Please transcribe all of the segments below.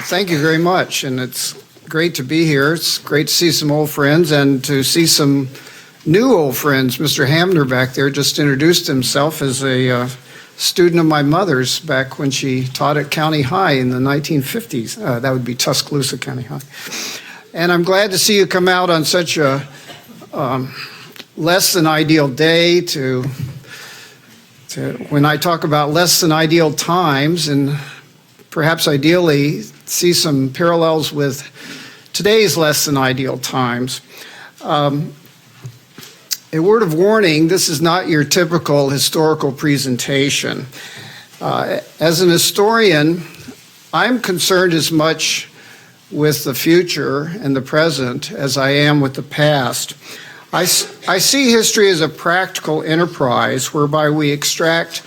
Thank you very much, and it's great to be here. It's great to see some old friends and to see some new old friends. Mr. Hamner back there just introduced himself as a student of my mother's back when she taught at County High in the 1950s. That would be Tuscaloosa County High. And I'm glad to see you come out on such a less than ideal day to when I talk about less than ideal times, and perhaps ideally see some parallels with today's less than ideal times. A word of warning, this is not your typical historical presentation. As an historian, I'm concerned as much with the future and the present as I am with the past. I see history as a practical enterprise whereby we extract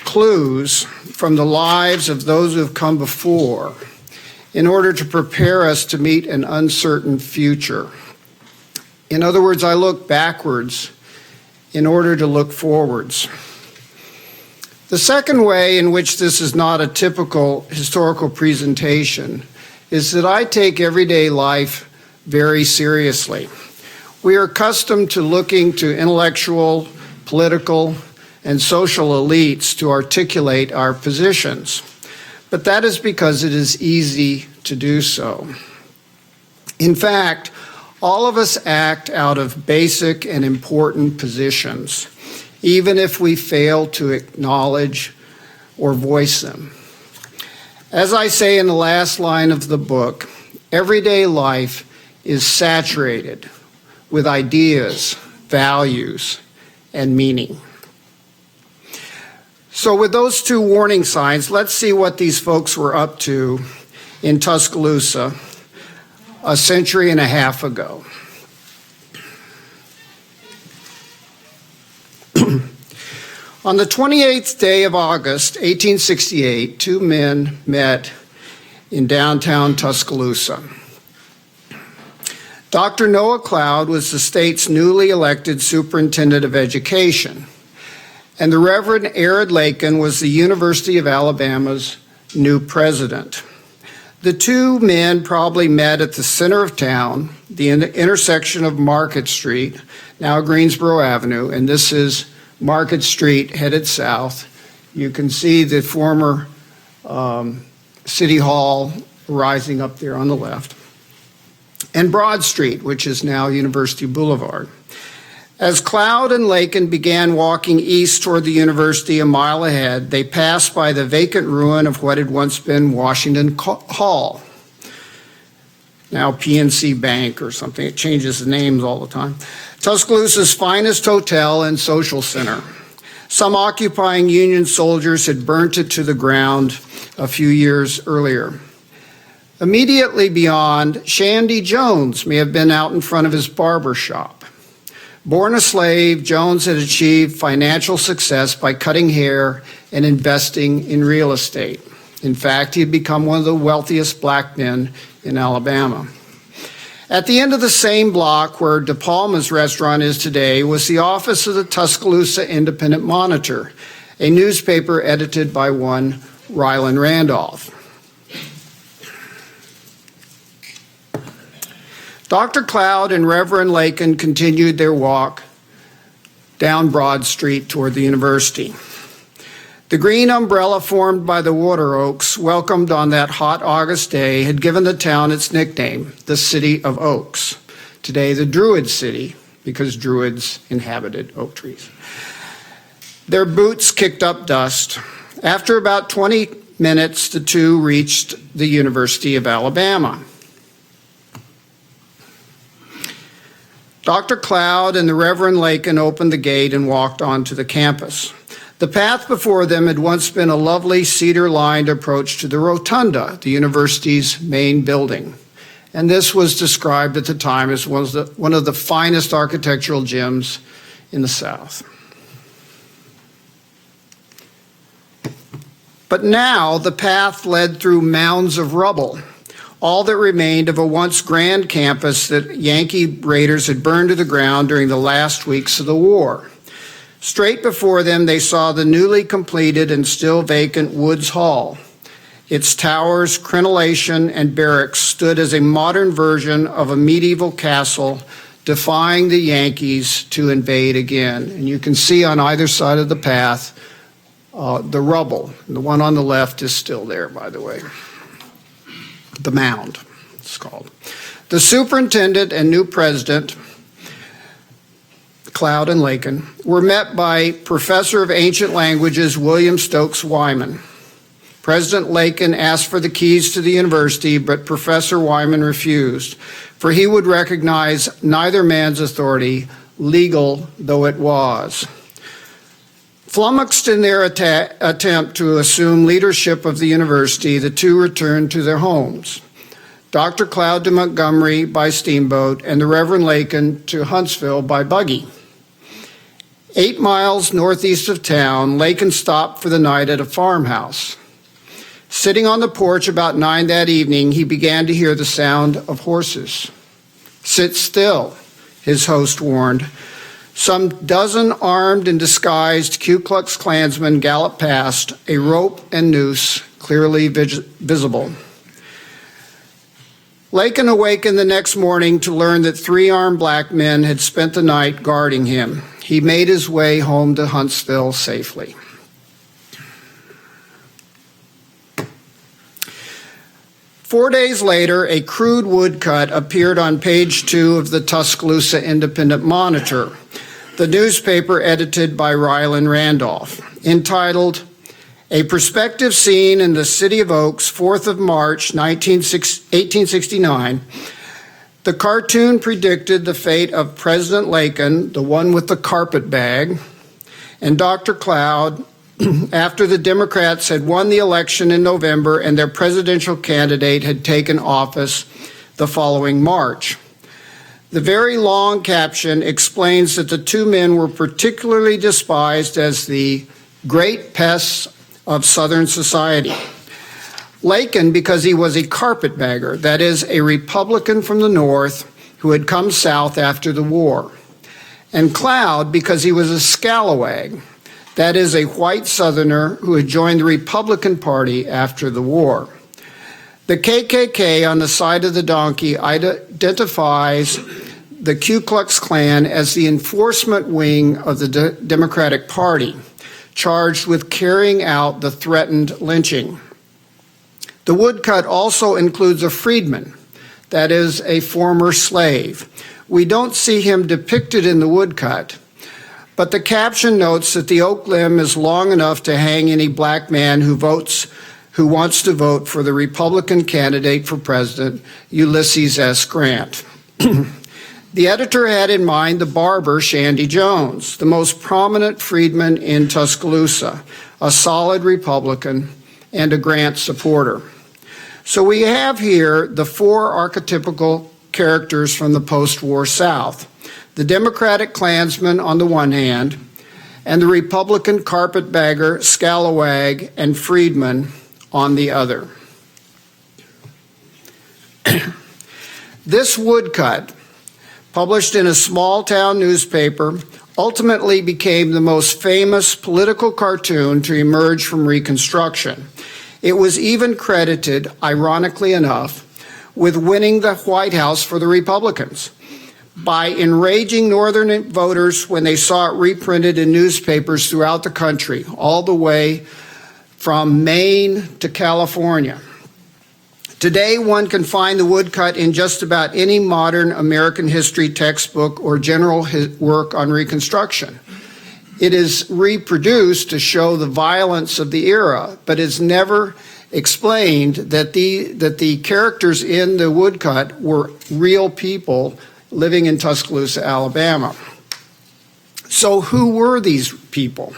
clues from the lives of those who have come before in order to prepare us to meet an uncertain future. In other words, I look backwards in order to look forwards. The second way in which this is not a typical historical presentation is that I take everyday life very seriously. We are accustomed to looking to intellectual, political, and social elites to articulate our positions, but that is because it is easy to do so. In fact, all of us act out of basic and important positions, even if we fail to acknowledge or voice them. As I say in the last line of the book, everyday life is saturated with ideas, values, and meaning. So with those two warning signs, let's see what these folks were up to in Tuscaloosa a century and a half ago. On the 28th day of August, 1868, two men met in downtown Tuscaloosa. Dr. Noah Cloud was the state's newly elected superintendent of education, and the Reverend Lakin was the University of Alabama's new president. The two men probably met at the center of town, the intersection of Market Street, now Greensboro Avenue, and this is Market Street headed south. You can see the former City Hall rising up there on the left, and Broad Street, which is now University Boulevard. As Cloud and Lakin began walking east toward the university a mile ahead, they passed by the vacant ruin of what had once been Washington Hall, now PNC Bank or something. It changes the names all the time. Tuscaloosa's finest hotel and social center. Some occupying Union soldiers had burnt it to the ground a few years earlier. Immediately beyond, Shandy Jones may have been out in front of his barber shop. Born a slave, Jones had achieved financial success by cutting hair and investing in real estate. In fact, he had become one of the wealthiest black men in Alabama. At the end of the same block where De Palma's restaurant is today was the office of the Tuscaloosa Independent Monitor, a newspaper edited by one Rylan Randolph. Dr. Cloud and Reverend Lakin continued their walk down Broad Street toward the university. The green umbrella formed by the water oaks, welcomed on that hot August day, had given the town its nickname, the City of Oaks. Today, the Druid City, because Druids inhabited oak trees. Their boots kicked up dust. After about 20 minutes, the two reached the University of Alabama. Dr. Cloud and the Reverend Lakin opened the gate and walked onto the campus. The path before them had once been a lovely cedar-lined approach to the rotunda, the university's main building. And this was described at the time as one of the finest architectural gems in the South. But now the path led through mounds of rubble, all that remained of a once grand campus that Yankee raiders had burned to the ground during the last weeks of the war. Straight before them, they saw the newly completed and still vacant Woods Hall, Its towers, crenellation, and barracks stood as a modern version of a medieval castle, defying the Yankees to invade again. And you can see on either side of the path the rubble. The one on the left is still there, by the way. The mound, it's called. The superintendent and new president, Cloud and Lakin, were met by Professor of Ancient Languages William Stokes Wyman. President Lakin asked for the keys to the university, but Professor Wyman refused, for he would recognize neither man's authority, legal though it was. Flummoxed in their attempt to assume leadership of the university, the two returned to their homes. Dr. Cloud to Montgomery by steamboat, and the Reverend Lakin to Huntsville by buggy. 8 miles northeast of town, Lakin stopped for the night at a farmhouse. Sitting on the porch about 9 that evening, he began to hear the sound of horses. "Sit still," his host warned. Some dozen armed and disguised Ku Klux Klansmen galloped past, a rope and noose clearly visible. Lakin awakened the next morning to learn that 3 armed black men had spent the night guarding him. He made his way home to Huntsville safely. Four days later, a crude woodcut appeared on page 2 of the Tuscaloosa Independent Monitor, the newspaper edited by Rylan Randolph, entitled A Prospective Scene in the City of Oaks, 4th of March, 1869. The cartoon predicted the fate of President Lakin, the one with the carpet bag, and Dr. Cloud, after the Democrats had won the election in November and their presidential candidate had taken office the following March. The very long caption explains that the two men were particularly despised as the great pests of Southern society. Lakin, because he was a carpetbagger, that is, a Republican from the North who had come south after the war. And Cloud, because he was a scalawag, that is, a white Southerner who had joined the Republican Party after the war. The KKK on the side of the donkey identifies the Ku Klux Klan as the enforcement wing of the Democratic Party, charged with carrying out the threatened lynching. The woodcut also includes a freedman, that is, a former slave. We don't see him depicted in the woodcut, but the caption notes that the oak limb is long enough to hang any black man who wants to vote for the Republican candidate for president, Ulysses S. Grant. The editor had in mind the barber Shandy Jones, the most prominent freedman in Tuscaloosa, a solid Republican and a Grant supporter. So we have here the 4 archetypical characters from the post-war South: the Democratic Klansman on the one hand, and the Republican carpetbagger, scalawag, and freedman on the other. This woodcut, published in a small-town newspaper, ultimately became the most famous political cartoon to emerge from Reconstruction. It was even credited, ironically enough, with winning the White House for the Republicans by enraging Northern voters when they saw it reprinted in newspapers throughout the country, all the way from Maine to California. Today, one can find the woodcut in just about any modern American history textbook or general work on Reconstruction. It is reproduced to show the violence of the era, but it's never explained that the characters in the woodcut were real people living in Tuscaloosa, Alabama. So who were these people?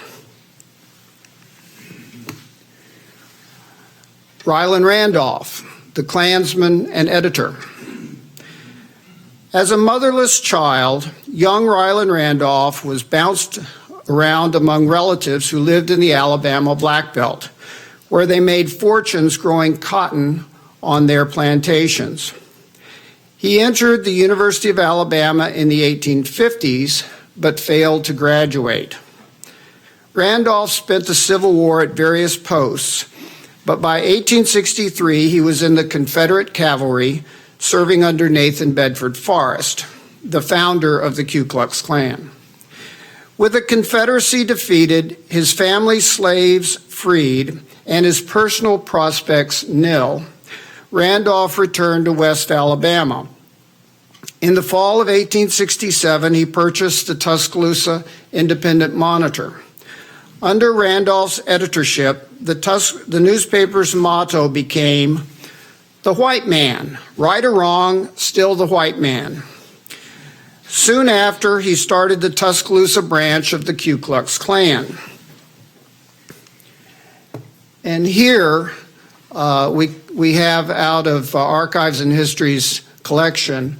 Rylan Randolph, the Klansman and editor. As a motherless child, young Rylan Randolph was bounced around among relatives who lived in the Alabama Black Belt, where they made fortunes growing cotton on their plantations. He entered the University of Alabama in the 1850s, but failed to graduate. Randolph spent the Civil War at various posts, but by 1863 he was in the Confederate cavalry serving under Nathan Bedford Forrest, the founder of the Ku Klux Klan. With the Confederacy defeated, his family's slaves freed, and his personal prospects nil, Randolph returned to West Alabama. In the fall of 1867, he purchased the Tuscaloosa Independent Monitor. Under Randolph's editorship, the newspaper's motto became, "The white man, right or wrong, still the white man." Soon after, he started the Tuscaloosa branch of the Ku Klux Klan. And here we have, out of Archives and History's collection,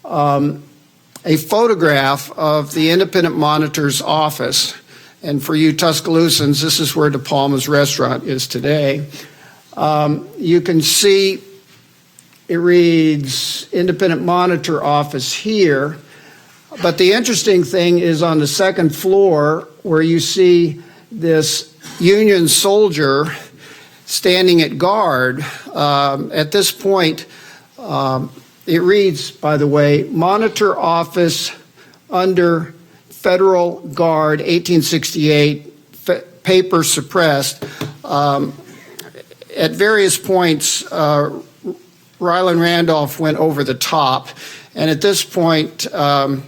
a photograph of the Independent Monitor's office. And for you Tuscaloosans, this is where De Palma's restaurant is today. You can see it reads Independent Monitor office here. But the interesting thing is on the second floor where you see this Union soldier standing at guard. At this point, it reads, by the way, Monitor Office under Federal Guard, 1868, paper suppressed. At various points, Rylan Randolph went over the top, and at this point,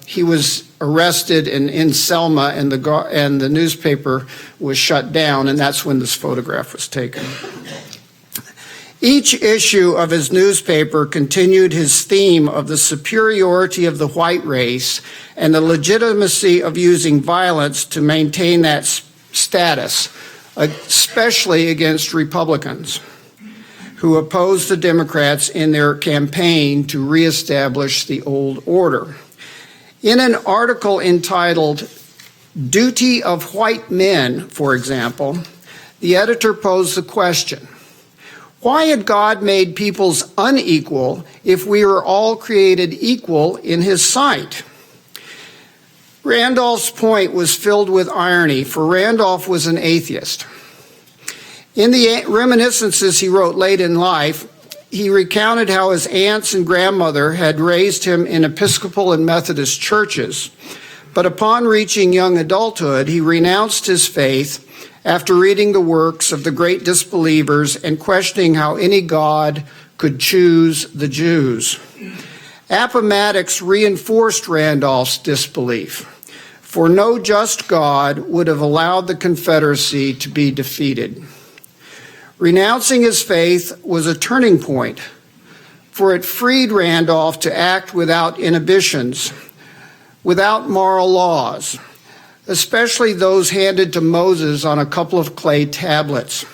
he was arrested in Selma, and the newspaper was shut down, and that's when this photograph was taken. Each issue of his newspaper continued his theme of the superiority of the white race and the legitimacy of using violence to maintain that status, especially against Republicans who opposed the Democrats in their campaign to reestablish the old order. In an article entitled Duty of White Men, for example, the editor posed the question, why had God made peoples unequal if we were all created equal in his sight? Randolph's point was filled with irony, for Randolph was an atheist. In the reminiscences he wrote late in life, he recounted how his aunts and grandmother had raised him in Episcopal and Methodist churches, but upon reaching young adulthood, he renounced his faith after reading the works of the great disbelievers and questioning how any God could choose the Jews. Appomattox reinforced Randolph's disbelief, for no just God would have allowed the Confederacy to be defeated. Renouncing his faith was a turning point, for it freed Randolph to act without inhibitions, without moral laws, especially those handed to Moses on a couple of clay tablets.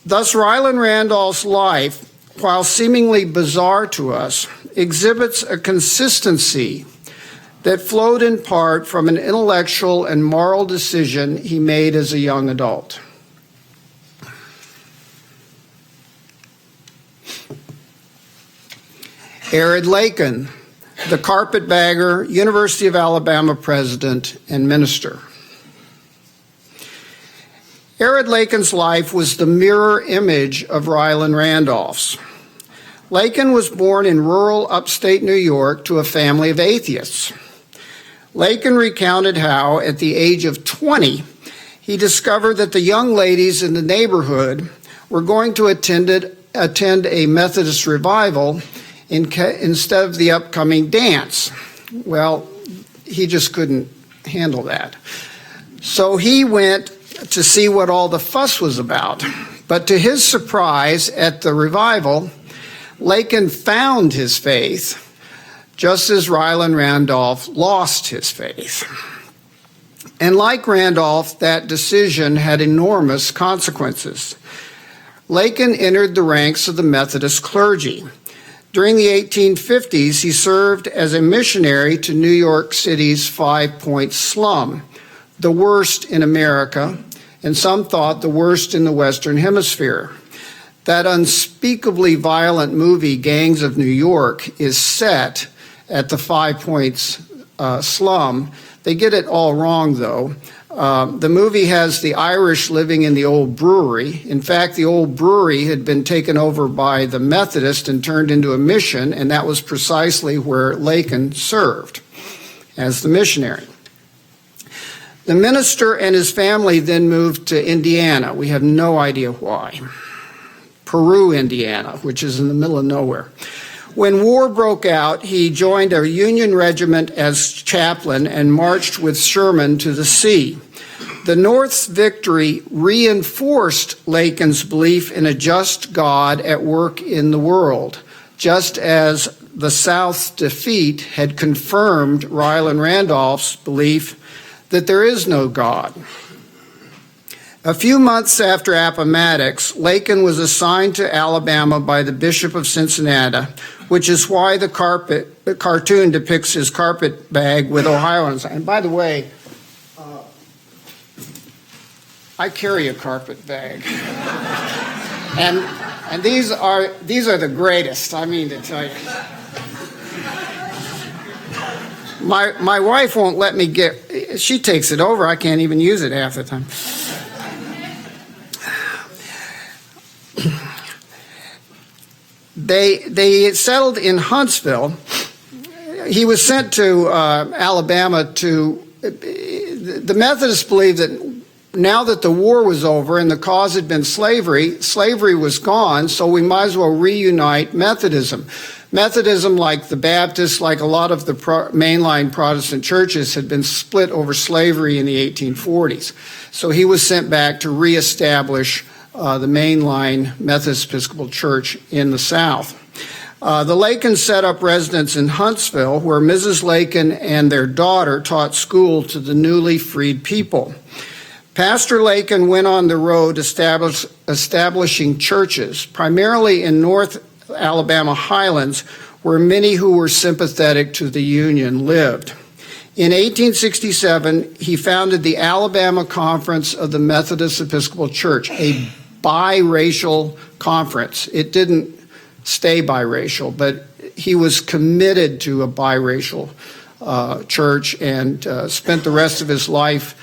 Thus, Rylan Randolph's life, while seemingly bizarre to us, exhibits a consistency that flowed in part from an intellectual and moral decision he made as a young adult. Arid Lakin, the carpetbagger, University of Alabama president and minister. Arid Lakin's life was the mirror image of Rylan Randolph's. Lakin was born in rural upstate New York to a family of atheists. Lakin recounted how, at the age of 20, he discovered that the young ladies in the neighborhood were going to attend a Methodist revival instead of the upcoming dance. Well, he just couldn't handle that. So he went to see what all the fuss was about. But to his surprise, at the revival, Lakin found his faith, just as Rylan Randolph lost his faith. And like Randolph, that decision had enormous consequences. Lakin entered the ranks of the Methodist clergy. During the 1850s, he served as a missionary to New York City's 5 Point slum, the worst in America, and some thought the worst in the Western Hemisphere. That unspeakably violent movie, Gangs of New York, is set at the 5 Points slum. They get it all wrong, though. The movie has the Irish living in the old brewery. In fact, the old brewery had been taken over by the Methodists and turned into a mission, and that was precisely where Lakin served as the missionary. The minister and his family then moved to Indiana. We have no idea why. Peru, Indiana, which is in the middle of nowhere. When war broke out, he joined a Union regiment as chaplain and marched with Sherman to the sea. The North's victory reinforced Lakin's belief in a just God at work in the world, just as the South's defeat had confirmed Rylan Randolph's belief that there is no God. A few months after Appomattox, Lakin was assigned to Alabama by the Bishop of Cincinnati, which is why the cartoon depicts his carpet bag with Ohio on it. And by the way, I carry a carpet bag, and these are the greatest. I mean to tell you. My wife won't let me she takes it over. I can't even use it half the time. They settled in Huntsville. He was sent to Alabama the Methodists believed that now that the war was over and the cause had been slavery was gone, so we might as well reunite Methodism. Methodism, like the Baptists, like a lot of the mainline Protestant churches, had been split over slavery in the 1840s. So he was sent back to reestablish the mainline Methodist Episcopal Church in the South. The Lakins set up residence in Huntsville, where Mrs. Lakin and their daughter taught school to the newly freed people. Pastor Lakin went on the road establishing churches, primarily in North Alabama highlands, where many who were sympathetic to the Union lived. In 1867, he founded the Alabama Conference of the Methodist Episcopal Church, a biracial conference. It didn't stay biracial, but he was committed to a biracial church and spent the rest of his life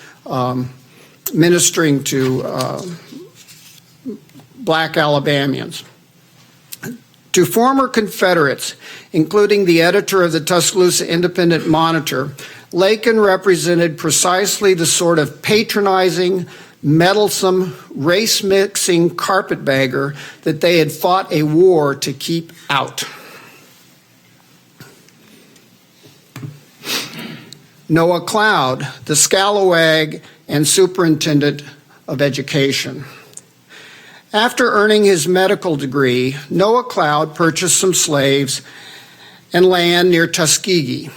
ministering to black Alabamians. To former Confederates, including the editor of the Tuscaloosa Independent Monitor, Lakin represented precisely the sort of patronizing, meddlesome, race-mixing carpetbagger that they had fought a war to keep out. Noah Cloud, the scalawag and superintendent of education. After earning his medical degree, Noah Cloud purchased some slaves and land near Tuskegee,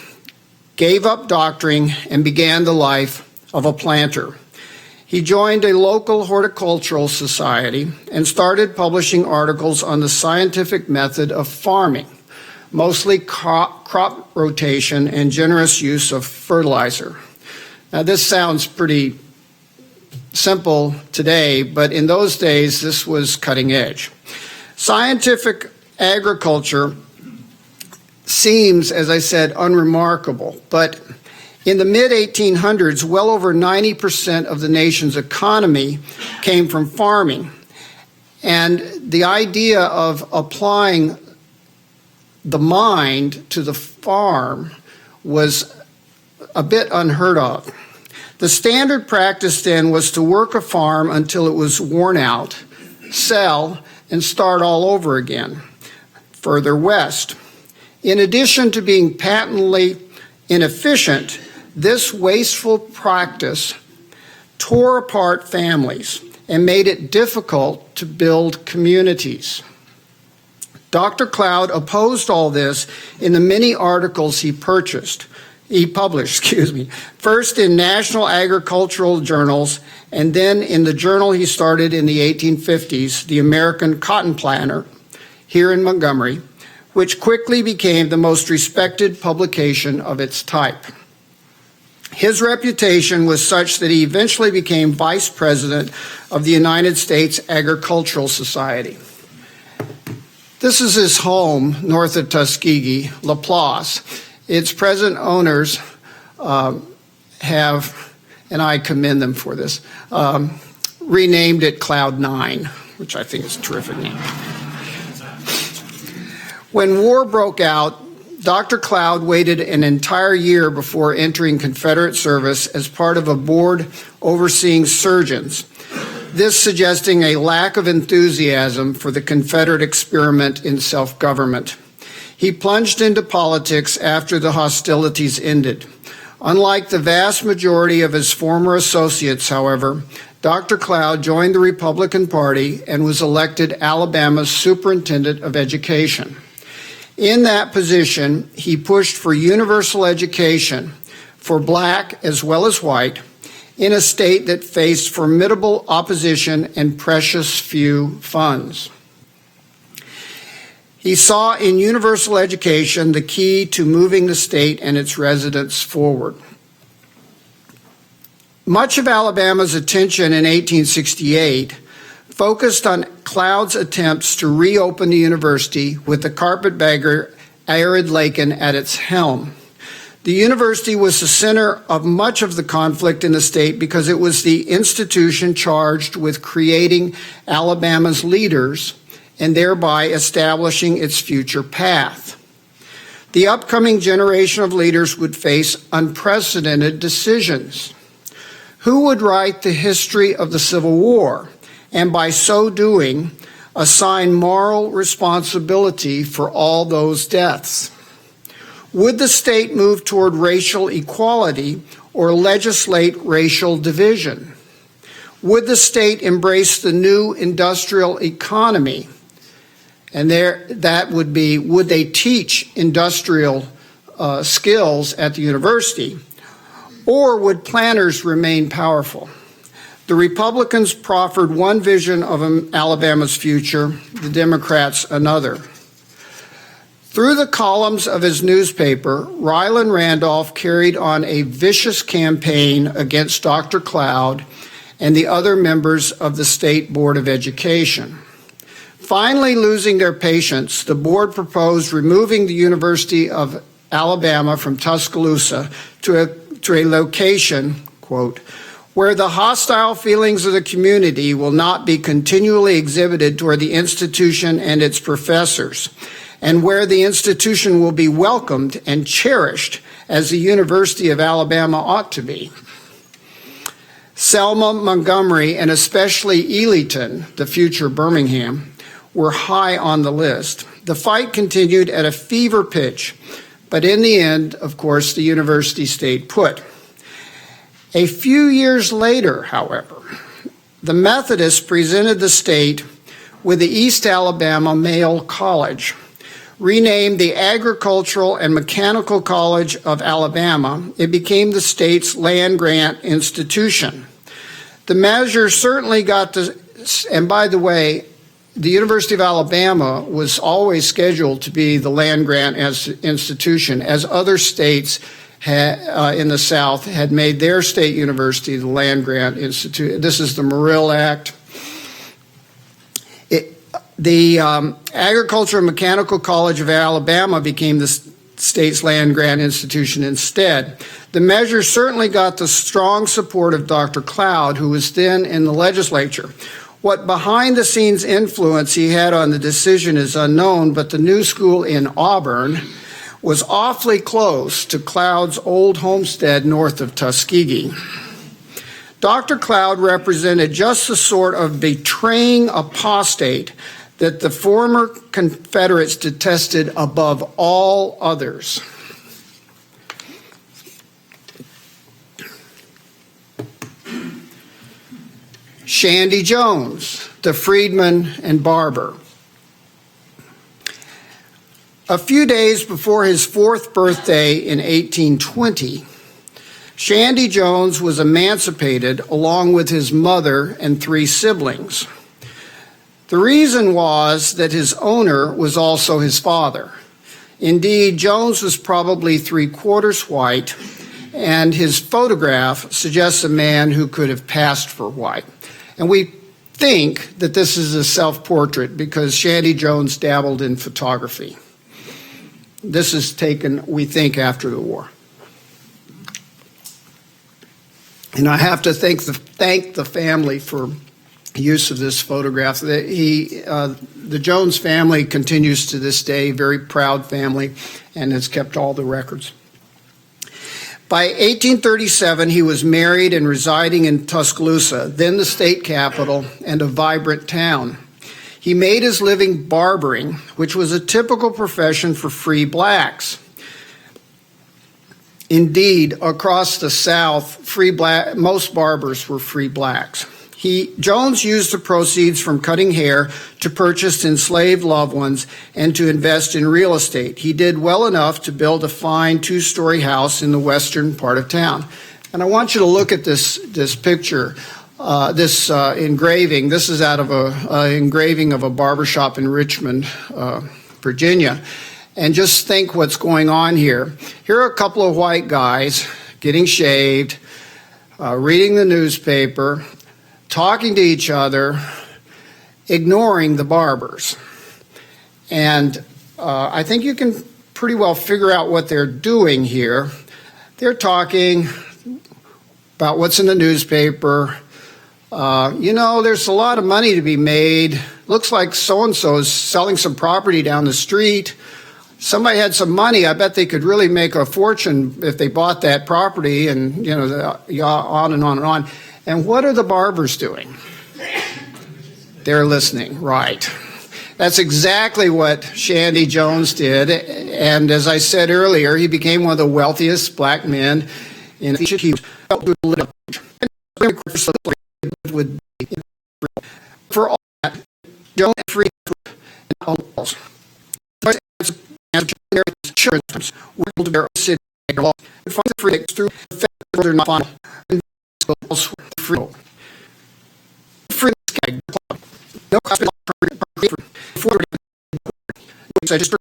gave up doctoring, and began the life of a planter. He joined a local horticultural society and started publishing articles on the scientific method of farming, mostly crop rotation and generous use of fertilizer. Now, this sounds pretty simple today, but in those days, this was cutting edge. Scientific agriculture seems, as I said, unremarkable, but in the mid-1800s, well over 90% of the nation's economy came from farming. And the idea of applying the mind to the farm was a bit unheard of. The standard practice then was to work a farm until it was worn out, sell, and start all over again, further west. In addition to being patently inefficient, this wasteful practice tore apart families and made it difficult to build communities. Dr. Cloud opposed all this in the many articles he published, first in national agricultural journals and then in the journal he started in the 1850s, the American Cotton Planter, here in Montgomery, which quickly became the most respected publication of its type. His reputation was such that he eventually became vice president of the United States Agricultural Society. This is his home north of Tuskegee, LaPlace. Its present owners have and I commend them for this, renamed it Cloud 9, which I think is a terrific name. When war broke out, Dr. Cloud waited an entire year before entering Confederate service as part of a board overseeing surgeons, this suggesting a lack of enthusiasm for the Confederate experiment in self-government. He plunged into politics after the hostilities ended. Unlike the vast majority of his former associates, however, Dr. Cloud joined the Republican Party and was elected Alabama's Superintendent of Education. In that position, he pushed for universal education for black as well as white in a state that faced formidable opposition and precious few funds. He saw in universal education the key to moving the state and its residents forward. Much of Alabama's attention in 1868 focused on Cloud's attempts to reopen the university with the carpetbagger Lakin at its helm. The university was the center of much of the conflict in the state because it was the institution charged with creating Alabama's leaders and thereby establishing its future path. The upcoming generation of leaders would face unprecedented decisions. Who would write the history of the Civil War, and by so doing, assign moral responsibility for all those deaths? Would the state move toward racial equality or legislate racial division? Would the state embrace the new industrial economy? And that would be, would they teach industrial skills at the university? Or would planners remain powerful? The Republicans proffered one vision of Alabama's future, the Democrats another. Through the columns of his newspaper, Rylan Randolph carried on a vicious campaign against Dr. Cloud and the other members of the State Board of Education. Finally losing their patience, the board proposed removing the University of Alabama from Tuscaloosa to a location, quote, where the hostile feelings of the community will not be continually exhibited toward the institution and its professors, and where the institution will be welcomed and cherished as the University of Alabama ought to be. Selma, Montgomery, and especially Elyton, the future Birmingham, were high on the list. The fight continued at a fever pitch, but in the end, of course, the university stayed put. A few years later, however, the Methodists presented the state with the East Alabama Male College, renamed the Agricultural and Mechanical College of Alabama. It became the state's land-grant institution. The measure certainly got and by the way, the University of Alabama was always scheduled to be the land-grant institution, as other states in the South had made their state university the land-grant institute. This is the Morrill Act. The Agricultural and Mechanical College of Alabama became the state's land-grant institution instead. The measure certainly got the strong support of Dr. Cloud, who was then in the legislature. What behind-the-scenes influence he had on the decision is unknown, but the new school in Auburn was awfully close to Cloud's old homestead north of Tuskegee. Dr. Cloud represented just the sort of betraying apostate that the former Confederates detested above all others. Shandy Jones, the freedman and barber. A few days before his 4th birthday in 1820, Shandy Jones was emancipated along with his mother and 3 siblings. The reason was that his owner was also his father. Indeed, Jones was probably 3/4 white, and his photograph suggests a man who could have passed for white. And we think that this is a self-portrait because Shandy Jones dabbled in photography. This is taken, we think, after the war. And I have to thank the family for use of this photograph. The Jones family continues to this day, very proud family, and has kept all the records. By 1837, he was married and residing in Tuscaloosa, then the state capital and a vibrant town. He made his living barbering, which was a typical profession for free blacks. Indeed, across the South, most barbers were free blacks. Jones used the proceeds from cutting hair to purchase enslaved loved ones and to invest in real estate. He did well enough to build a fine two-story house in the western part of town. And I want you to look at this picture, this engraving. This is out of an engraving of a barbershop in Richmond, Virginia. And just think what's going on here. Here are a couple of white guys getting shaved, reading the newspaper, talking to each other, ignoring the barbers. And I think you can pretty well figure out what they're doing here. They're talking about what's in the newspaper. There's a lot of money to be made. Looks like so-and-so is selling some property down the street. Somebody had some money. I bet they could really make a fortune if they bought that property, and on and on and on. And what are the barbers doing? They're listening, right. That's exactly what Shandy Jones did. And as I said earlier, he became one of the wealthiest black men in the would be. For all that, Jones and free insurance were able to bear city law and find the free through further not final and free. Free skag. No cost for I just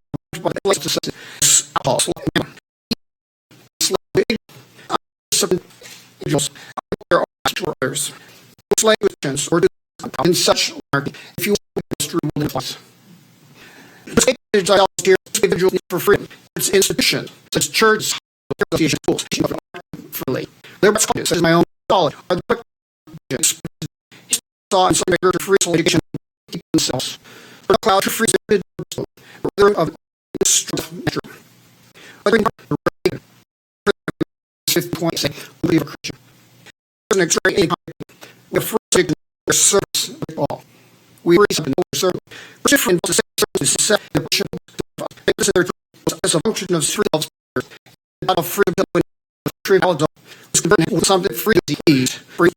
others slaves or in such if you want individuals for freedom. It's institutions such as churches, schools, freely. Liberal schools, as my own college, are the saw in some measure free education keep themselves. For the cloud to free of nature. The first service with all. We raise up in service. Different to say service as a function of free of freedom free with something free to ease, free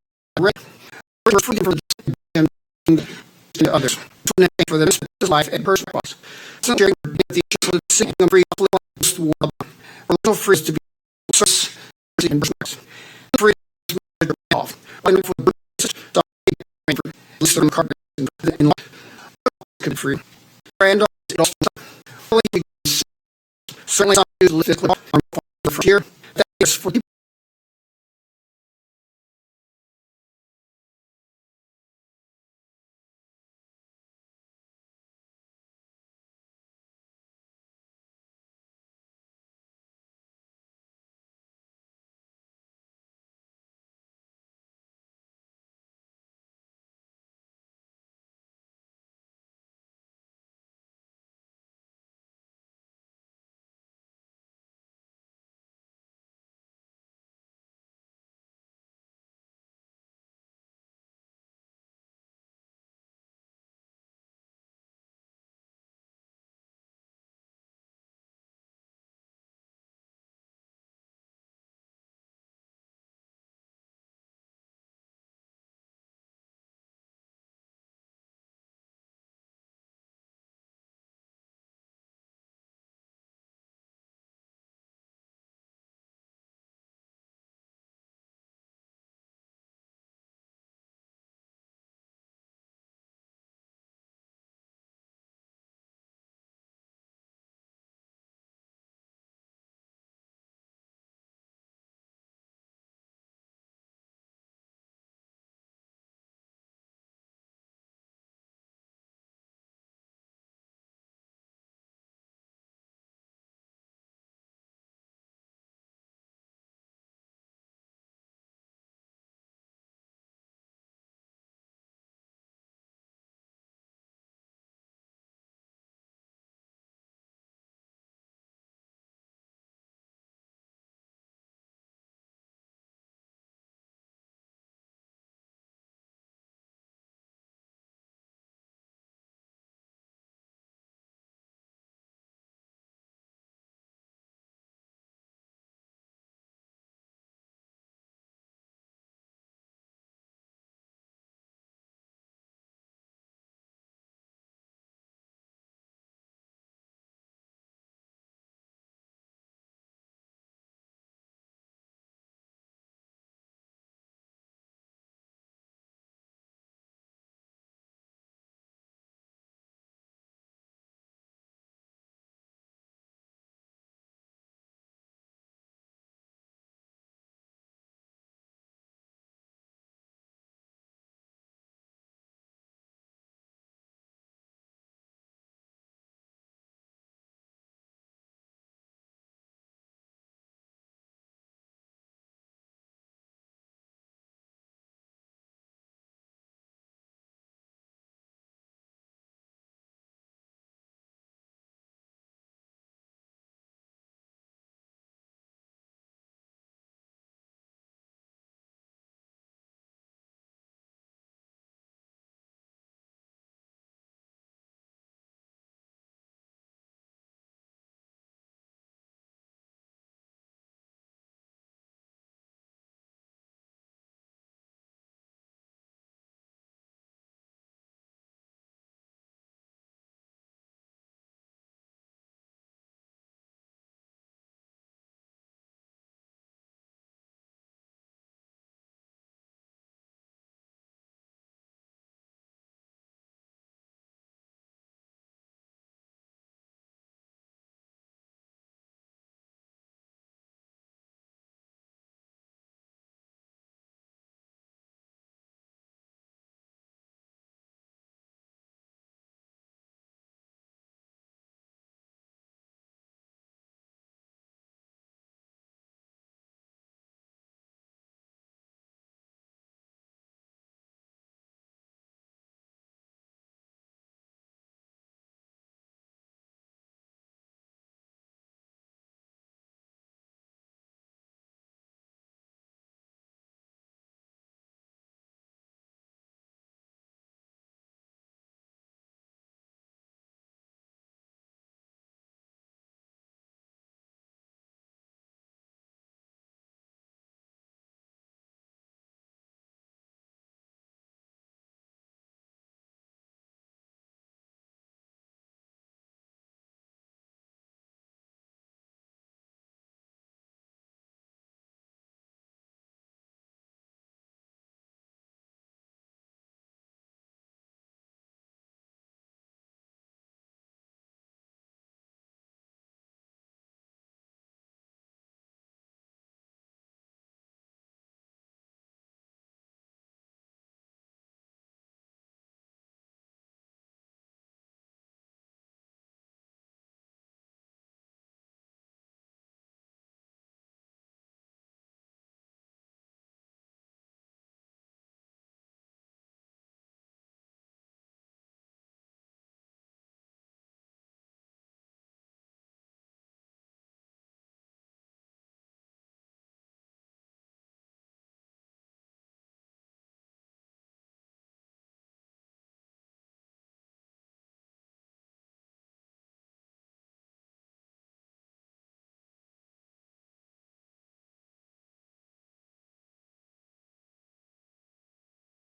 freedom to others. For the life and personal lives. Some sharing the same free world free to be service in personal free off. And for list on carpet in life could free. Randolph certainly not here. That is for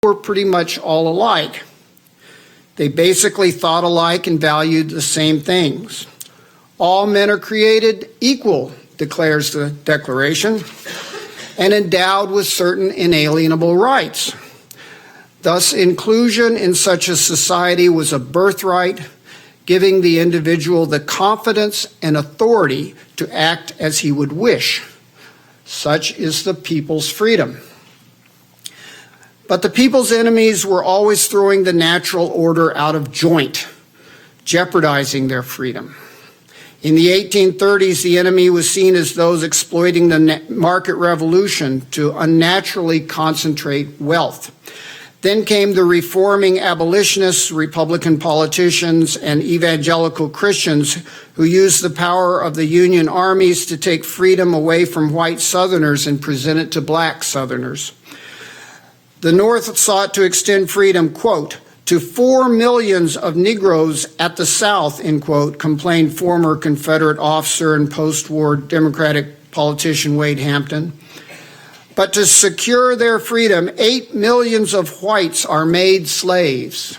were pretty much all alike. They basically thought alike and valued the same things. All men are created equal, declares the Declaration, and endowed with certain inalienable rights. Thus, inclusion in such a society was a birthright, giving the individual the confidence and authority to act as he would wish. Such is the people's freedom. But the people's enemies were always throwing the natural order out of joint, jeopardizing their freedom. In the 1830s, the enemy was seen as those exploiting the market revolution to unnaturally concentrate wealth. Then came the reforming abolitionists, Republican politicians, and evangelical Christians who used the power of the Union armies to take freedom away from white Southerners and present it to black Southerners. The North sought to extend freedom, quote, to 4 millions of Negroes at the South, end quote, complained former Confederate officer and post-war Democratic politician Wade Hampton. But to secure their freedom, 8 millions of whites are made slaves.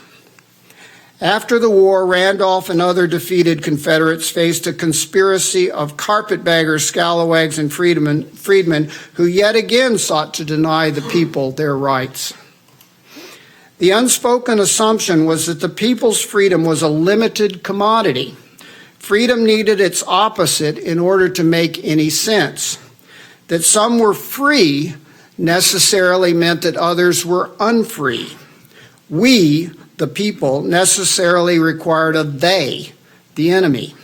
After the war, Randolph and other defeated Confederates faced a conspiracy of carpetbaggers, scalawags, and freedmen who yet again sought to deny the people their rights. The unspoken assumption was that the people's freedom was a limited commodity. Freedom needed its opposite in order to make any sense. That some were free necessarily meant that others were unfree. We, the people, necessarily required a they, the enemy.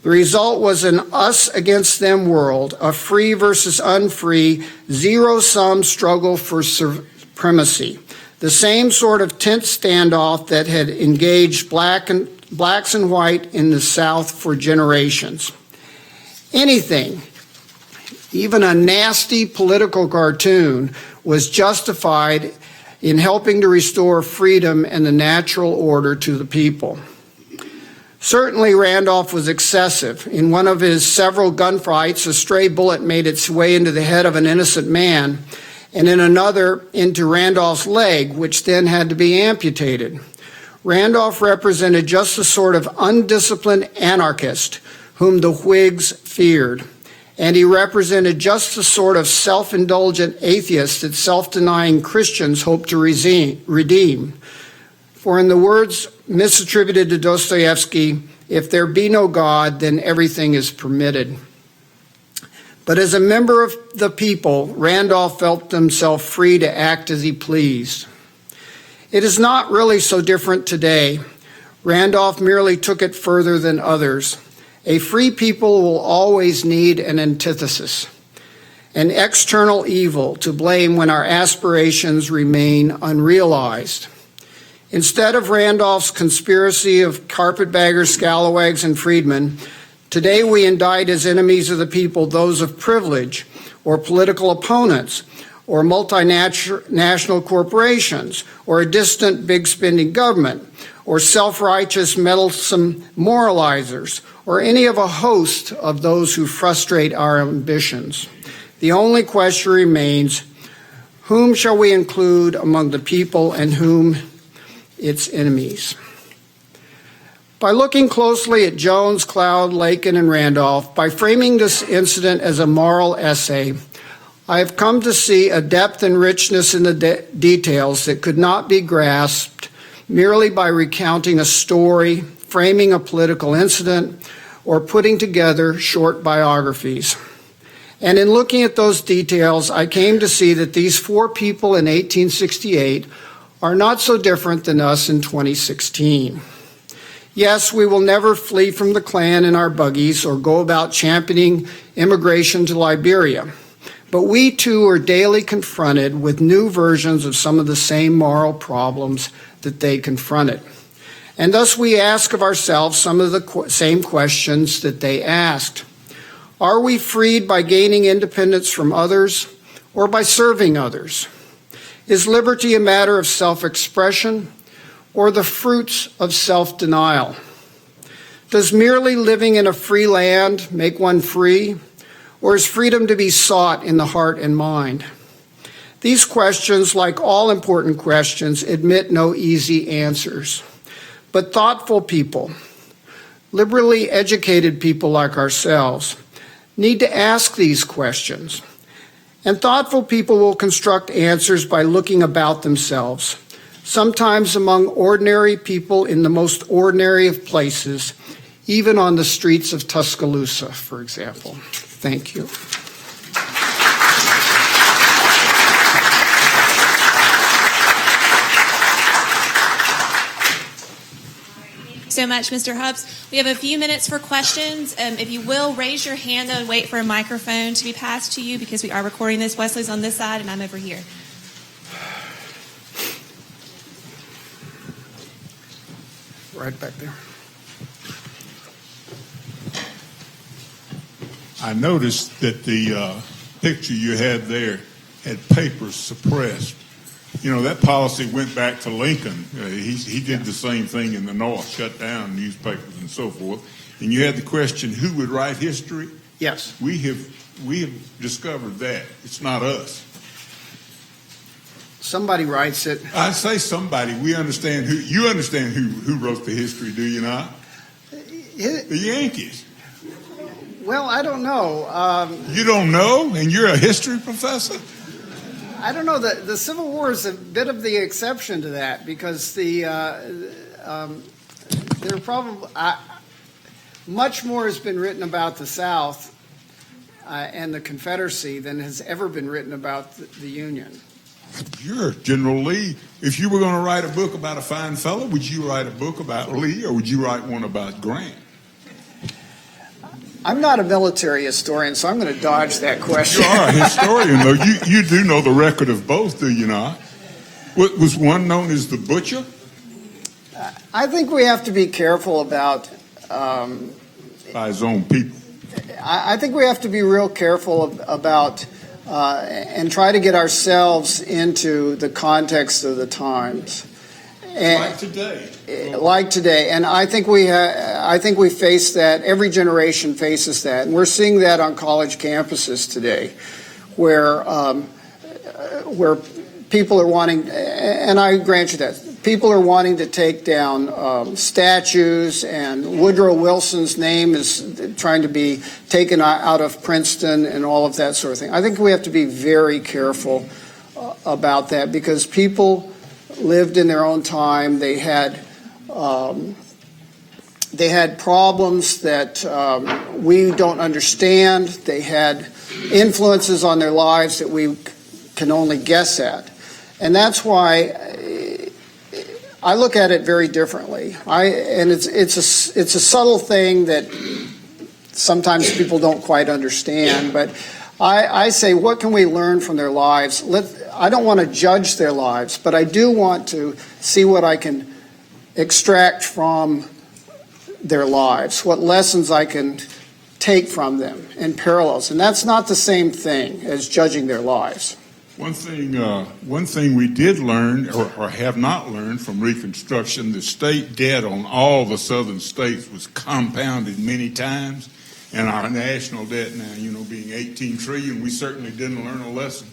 The result was an us against them world, a free versus unfree, zero-sum struggle for supremacy. The same sort of tense standoff that had engaged blacks and white in the South for generations. Anything, even a nasty political cartoon, was justified in helping to restore freedom and the natural order to the people. Certainly, Randolph was excessive. In one of his several gunfights, a stray bullet made its way into the head of an innocent man, and in another into Randolph's leg, which then had to be amputated. Randolph represented just the sort of undisciplined anarchist whom the Whigs feared. And he represented just the sort of self-indulgent atheist that self-denying Christians hope to redeem. For in the words misattributed to Dostoevsky, if there be no God, then everything is permitted. But as a member of the people, Randolph felt himself free to act as he pleased. It is not really so different today. Randolph merely took it further than others. A free people will always need an antithesis, an external evil to blame when our aspirations remain unrealized. Instead of Randolph's conspiracy of carpetbaggers, scalawags, and freedmen, today we indict as enemies of the people those of privilege or political opponents or multinational corporations or a distant big spending government or self-righteous meddlesome moralizers or any of a host of those who frustrate our ambitions. The only question remains, whom shall we include among the people and whom its enemies? By looking closely at Jones, Cloud, Lakin, and Randolph, by framing this incident as a moral essay, I have come to see a depth and richness in the details that could not be grasped merely by recounting a story, framing a political incident, or putting together short biographies. And in looking at those details, I came to see that these four people in 1868 are not so different than us in 2016. Yes, we will never flee from the Klan in our buggies or go about championing immigration to Liberia. But we too are daily confronted with new versions of some of the same moral problems that they confronted. And thus we ask of ourselves some of the same questions that they asked. Are we freed by gaining independence from others or by serving others? Is liberty a matter of self-expression or the fruits of self-denial? Does merely living in a free land make one free, or is freedom to be sought in the heart and mind? These questions, like all important questions, admit no easy answers. But thoughtful people, liberally educated people like ourselves, need to ask these questions. And thoughtful people will construct answers by looking about themselves, sometimes among ordinary people in the most ordinary of places, even on the streets of Tuscaloosa, for example. Thank you. So much, Mr. Hubbs. We have a few minutes for questions. If you will, raise your hand and wait for a microphone to be passed to you because we are recording this. Wesley's on this side and I'm over here. Right back there. I noticed that the picture you had there had papers suppressed. You know, that policy went back to Lincoln. He did the same thing in the North, shut down newspapers and so forth. And you had the question, who would write history? Yes. We have discovered that. It's not us. Somebody writes it. I say somebody. You understand who wrote the history, do you not? The Yankees. Well, I don't know. You don't know, and you're a history professor? I don't know. The Civil War is a bit of the exception to that because there probably much more has been written about the South and the Confederacy than has ever been written about the Union. You're General Lee. If you were going to write a book about a fine fellow, would you write a book about Lee or would you write one about Grant? I'm not a military historian, so I'm going to dodge that question. You are a historian, though. You do know the record of both, do you not? Was one known as the Butcher? I think we have to be careful about... by his own people. I think we have to be real careful about and try to get ourselves into the context of the times. Like today. Like today, and I think we face that. Every generation faces that, and we're seeing that on college campuses today, where people are wanting, and I grant you that, people are wanting to take down statues, and Woodrow Wilson's name is trying to be taken out of Princeton, and all of that sort of thing. I think we have to be very careful about that because people lived in their own time. They had problems that we don't understand. They had influences on their lives that we can only guess at. And that's why I look at it very differently. It's a subtle thing that sometimes people don't quite understand, but I say, what can we learn from their lives? I don't want to judge their lives, but I do want to see what I can extract from their lives, what lessons I can take from them and parallels. And that's not the same thing as judging their lives. One thing we did learn or have not learned from Reconstruction, the state debt on all the southern states was compounded many times. And our national debt now, being $18 trillion, we certainly didn't learn a lesson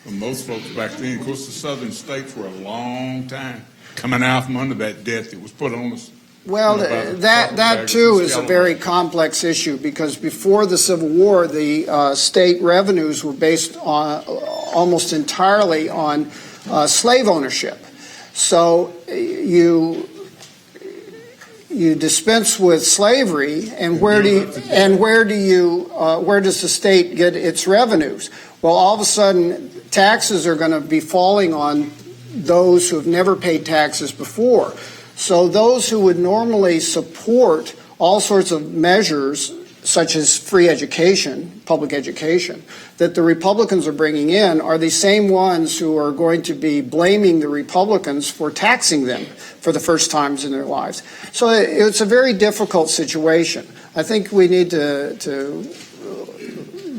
from most folks back then. Of course, the southern states were a long time coming out from under that debt that was put on us. Well, that too is a very complex issue because before the Civil War, the state revenues were based on almost entirely on slave ownership. So you dispense with slavery, and where does the state get its revenues? Well, all of a sudden, taxes are going to be falling on those who have never paid taxes before. So those who would normally support all sorts of measures, such as free education, public education, that the Republicans are bringing in are the same ones who are going to be blaming the Republicans for taxing them for the first times in their lives. So it's a very difficult situation. I think we need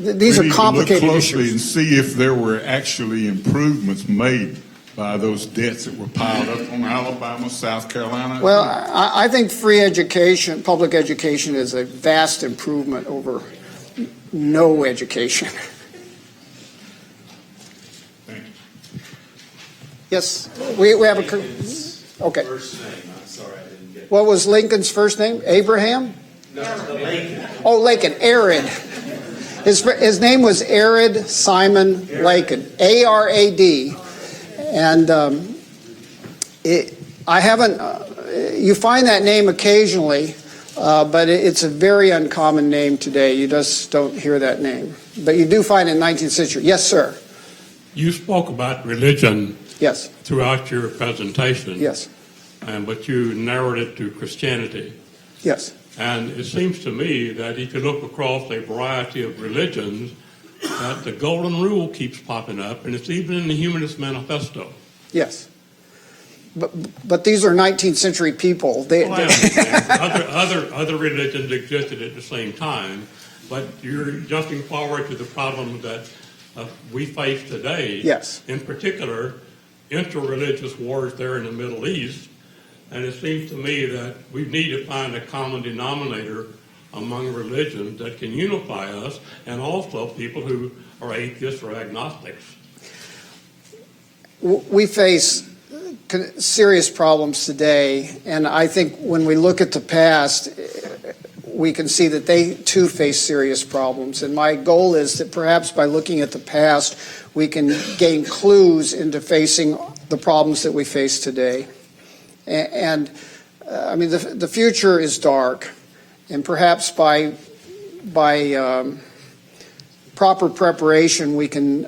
these are complicated look issues. closely and see if there were actually improvements made by those debts that were piled up on Alabama, South Carolina. Well, I think free education, public education, is a vast improvement over no education. Thank you. Yes, we have a, okay. First name, I'm sorry, I didn't get. What was Lincoln's first name? Abraham? No, the Lakin. Oh, Lakin, Arid. His name was Arid Simon Lakin, A-R-A-D. And I haven't, you find that name occasionally, but it's a very uncommon name today. You just don't hear that name. But you do find it in the 19th century. Yes, sir. You spoke about religion Yes. throughout your presentation. Yes. But you narrowed it to Christianity. Yes. And it seems to me that if you look across a variety of religions, that the golden rule keeps popping up, and it's even in the Humanist Manifesto. Yes. But these are 19th century people. They, Well, I understand. Other religions existed at the same time, but you're jumping forward to the problem that we face today. Yes. In particular, interreligious wars there in the Middle East. And it seems to me that we need to find a common denominator among religions that can unify us, and also people who are atheists or agnostics. We face serious problems today, and I think when we look at the past, we can see that they too face serious problems. And my goal is that perhaps by looking at the past, we can gain clues into facing the problems that we face today. And I mean, the future is dark, and perhaps by proper preparation, we can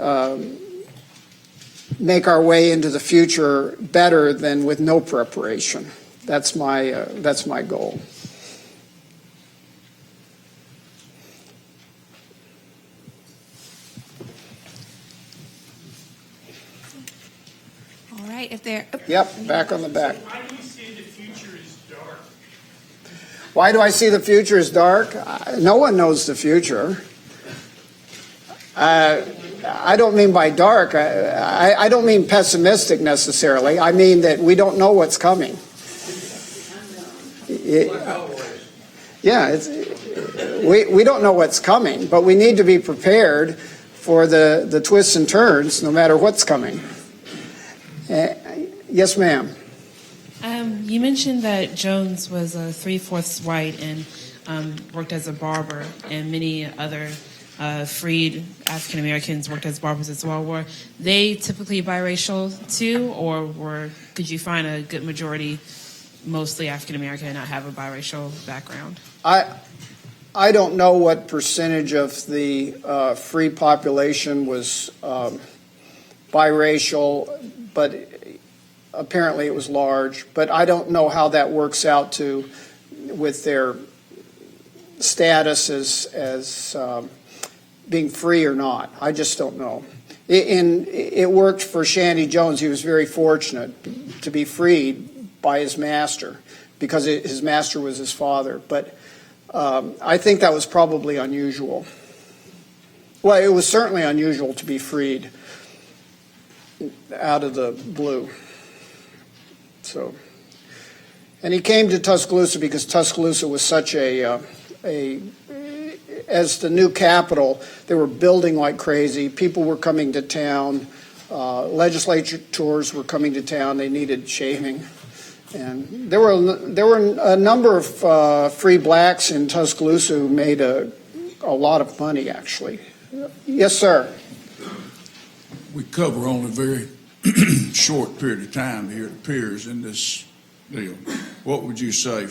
make our way into the future better than with no preparation. That's my goal. All right, if there. Yep, back on the back. Why do you say the future is dark? Why do I see the future as dark? No one knows the future. I don't mean by dark. I don't mean pessimistic necessarily. I mean that we don't know what's coming. We don't know what's coming, but we need to be prepared for the twists and turns, no matter what's coming. Yes, ma'am. You mentioned that Jones was 3/4 white and worked as a barber, and many other freed African Americans worked as barbers as well. Were they typically biracial too, or could you find a good majority, mostly African American, and not have a biracial background? I don't know what percentage of the free population was biracial, but apparently it was large. But I don't know how that works out with their status as being free or not. I just don't know. It worked for Shandy Jones. He was very fortunate to be freed by his master because his master was his father. But I think that was probably unusual. Well, it was certainly unusual to be freed out of the blue. So, and he came to Tuscaloosa because Tuscaloosa was such as the new capital, they were building like crazy. People were coming to town. Legislators were coming to town. They needed shaving. And there were a number of free blacks in Tuscaloosa who made a lot of money, actually. Yes, sir. We cover only a very short period of time here, it appears, in this deal. What would you say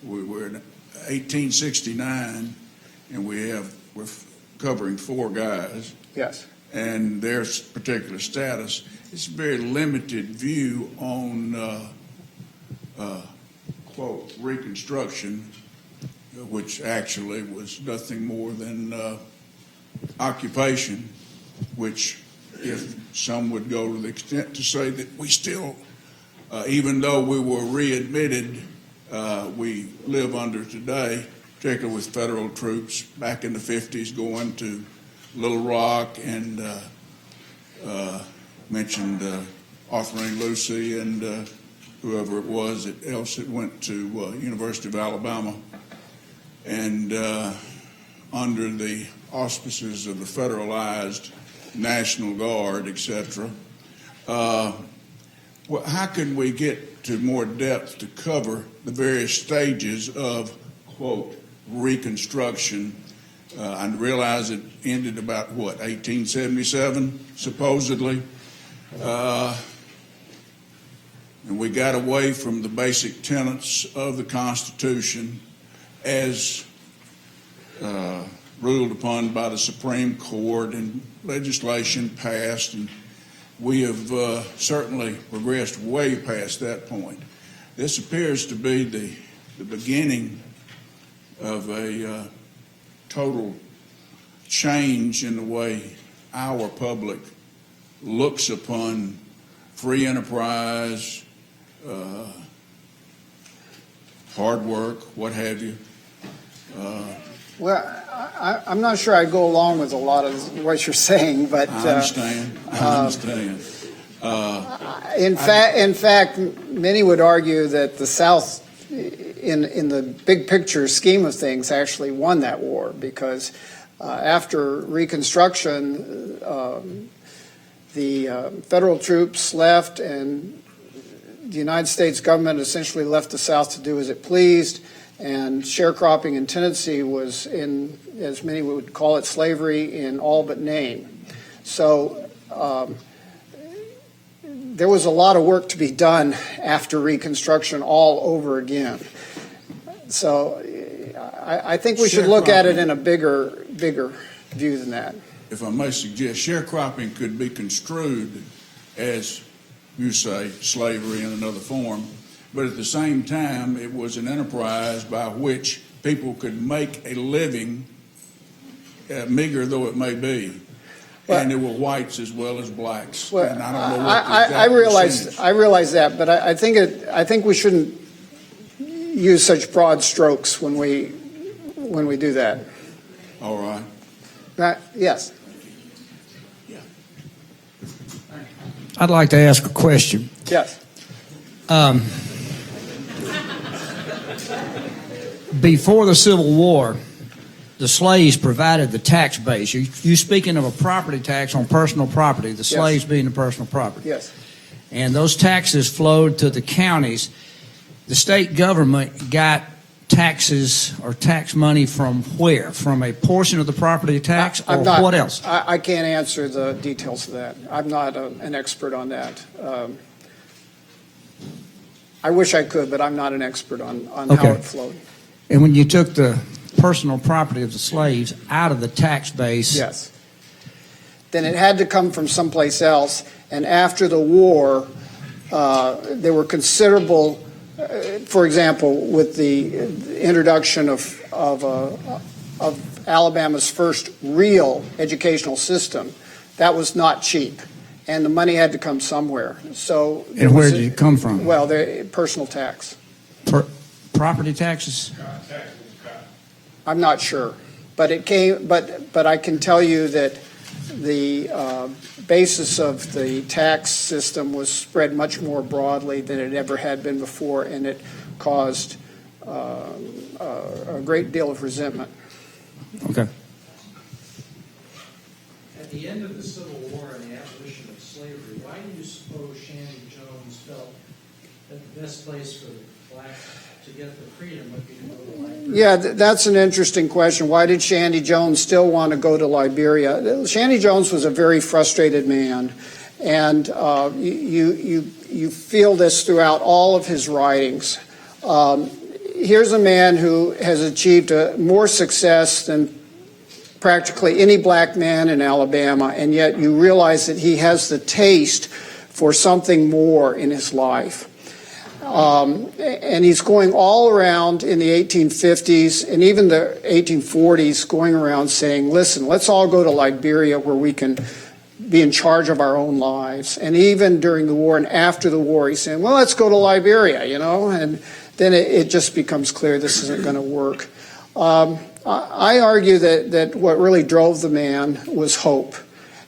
we're in 1869, and we're covering 4 guys. Yes. And their particular status. It's a very limited view on, quote, Reconstruction, which actually was nothing more than occupation, which, if some would go to the extent to say that we still, even though we were readmitted, we live under today, particularly with federal troops back in the 50s going to Little Rock and mentioned Arthur Lucy and whoever it was else that went to University of Alabama. And under the auspices of the federalized National Guard, etc., Well, how can we get to more depth to cover the various stages of, quote, Reconstruction? I realize it ended about, 1877, supposedly? And we got away from the basic tenets of the Constitution as ruled upon by the Supreme Court, and legislation passed, and we have certainly progressed way past that point. This appears to be the beginning of a total change in the way our public looks upon free enterprise, hard work, what have you. Well, I'm not sure I go along with a lot of what you're saying, but I understand. in fact, many would argue that the South, in the big picture scheme of things, actually won that war, because after Reconstruction, the federal troops left, and the United States government essentially left the South to do as it pleased. And sharecropping and tenancy was, in, as many would call it, slavery in all but name. So there was a lot of work to be done after Reconstruction all over again. So I think we should look at it in a bigger view than that. If I may suggest, sharecropping could be construed as, you say, slavery in another form. But at the same time, it was an enterprise by which people could make a living, meager though it may be. Well, and there were whites as well as blacks. Well, and I don't know what I realize that, but I think we shouldn't use such broad strokes when we do that. All right. Yes. Yeah. I'd like to ask a question. Yes. Before the Civil War, the slaves provided the tax base. You speaking of a property tax on personal property, the slaves being the personal property. Yes. And those taxes flowed to the counties. The state government got taxes or tax money from where? From a portion of the property tax, or what else? I can't answer the details of that. I'm not an expert on that. I wish I could, but I'm not an expert on how it flowed. And when you took the personal property of the slaves out of the tax base, yes, then it had to come from someplace else. And after the war, there were considerable, for example, with the introduction of Alabama's first real educational system, that was not cheap. And the money had to come somewhere. So, and where did it come from? Well, the personal tax. Property taxes? I'm not sure, but it came. But I can tell you that the basis of the tax system was spread much more broadly than it ever had been before, and it caused a great deal of resentment. Okay. At the end of the Civil War and the abolition of slavery, why do you suppose Shandy Jones felt that the best place for blacks to get their freedom would be to go to Liberia? Yeah, that's an interesting question. Why did Shandy Jones still want to go to Liberia? Shandy Jones was a very frustrated man, and you feel this throughout all of his writings. Here's a man who has achieved more success than practically any black man in Alabama, and yet you realize that he has the taste for something more in his life. And he's going all around in the 1850s and even the 1840s, going around saying, listen, let's all go to Liberia where we can be in charge of our own lives. And even during the war and after the war, he's saying, well, let's go to Liberia, and then it just becomes clear this isn't going to work. I argue that what really drove the man was hope.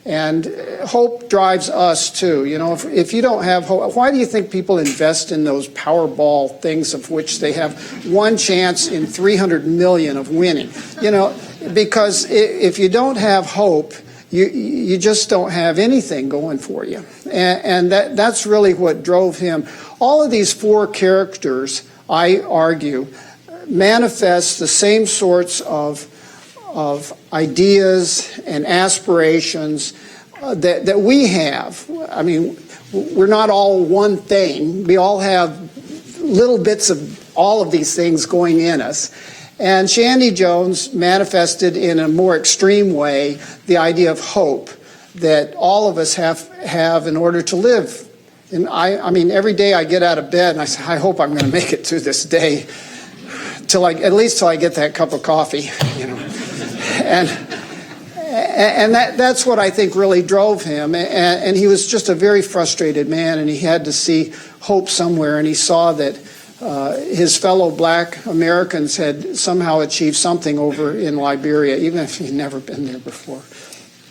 And hope drives us too. If you don't have hope, why do you think people invest in those Powerball things of which they have one chance in 300 million of winning? Because if you don't have hope, you just don't have anything going for you. And that's really what drove him. All of these four characters, I argue, manifest the same sorts of ideas and aspirations that we have. I mean, we're not all one thing. We all have little bits of all of these things going in us. And Shandy Jones manifested in a more extreme way the idea of hope that all of us have in order to live. And I mean, every day I get out of bed and I say, I hope I'm going to make it through this day, at least till I get that cup of coffee, you know. And that's what I think really drove him. And he was just a very frustrated man, and he had to see hope somewhere, and he saw that his fellow black Americans had somehow achieved something over in Liberia, even if he'd never been there before.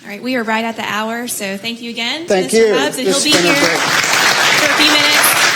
All right, we are right at the hour, so thank you again, Thank Mr. you. Hubbs, and This he'll be has been a here great- for a few minutes.